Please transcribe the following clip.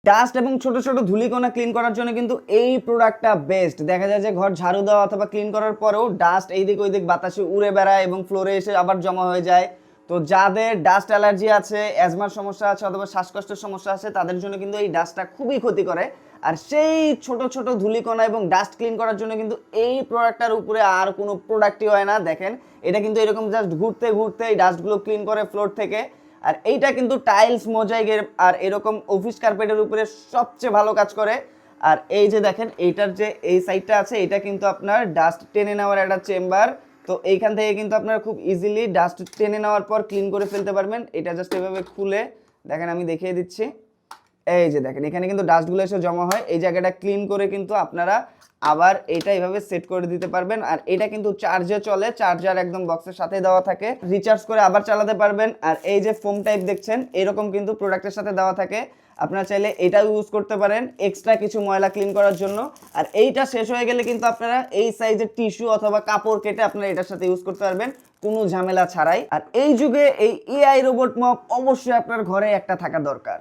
Dust এবং ছোট ছোট ধুলিকণা ক্লিন করার জন্য কিন্তু এই প্রোডাক্টটা বেস্ট। দেখা যায় যে ঘর ঝাড়ু দেওয়া অথবা ক্লিন করার পরেও ডাস্ট এইদিক ওইদিক বাতাসে উড়ে বেড়ায় এবং ফ্লোরে এসে আবার জমা হয়ে যায়। তো যাদের ডাস্ট অ্যালার্জি আছে, অ্যাজমার সমস্যা আছে অথবা শ্বাসকষ্টের সমস্যা আছে, তাদের জন্য কিন্তু এই ডাস্টটা খুবই ক্ষতি করে। আর সেই ছোট ছোট ধুলিকণা এবং ডাস্ট ক্লিন করার জন্য কিন্তু এই প্রোডাক্টটার উপরে আর কোনো প্রোডাক্টই হয় না। দেখেন এটা কিন্তু এরকম জাস্ট ঘুরতে ঘুরতে এই ডাস্টগুলো ক্লিন করে ফ্লোর থেকে। আর এইটা কিন্তু টাইলস, মোজাইকের আর এরকম অফিস কার্পেটের উপরে সবচেয়ে ভালো কাজ করে। আর এই যে দেখেন এইটার যে এই সাইডটা আছে, এটা কিন্তু আপনার ডাস্ট টেনে নেওয়ার একটা চেম্বার। তো এইখান থেকে কিন্তু আপনারা খুব ইজিলি ডাস্ট টেনে নেওয়ার পর ক্লিন করে ফেলতে পারবেন। এটা জাস্ট এভাবে খুলে দেখেন, আমি দেখিয়ে দিচ্ছি। এই যে দেখেন এখানে কিন্তু ডাস্টগুলো এসে জমা হয়, এই জায়গাটা ক্লিন করে কিন্তু আপনারা আবার এটা এইভাবে সেট করে দিতে পারবেন। আর এটা কিন্তু চার্জে চলে, চার্জার একদম বক্সের সাথে দেওয়া থাকে, রিচার্জ করে আবার চালাতে পারবেন। আর এই যে ফোম টাইপ দেখছেন, এরকম কিন্তু প্রোডাক্টের সাথে দেওয়া থাকে, আপনারা চাইলে এটাও ইউজ করতে পারেন এক্সট্রা কিছু ময়লা ক্লিন করার জন্য। আর এইটা শেষ হয়ে গেলে কিন্তু আপনারা এই সাইজের টিস্যু অথবা কাপড় কেটে আপনারা এটার সাথে ইউজ করতে পারবেন কোনো ঝামেলা ছাড়াই। আর এই যুগে এই এআই রোবট মপ অবশ্যই আপনার ঘরে একটা থাকা দরকার।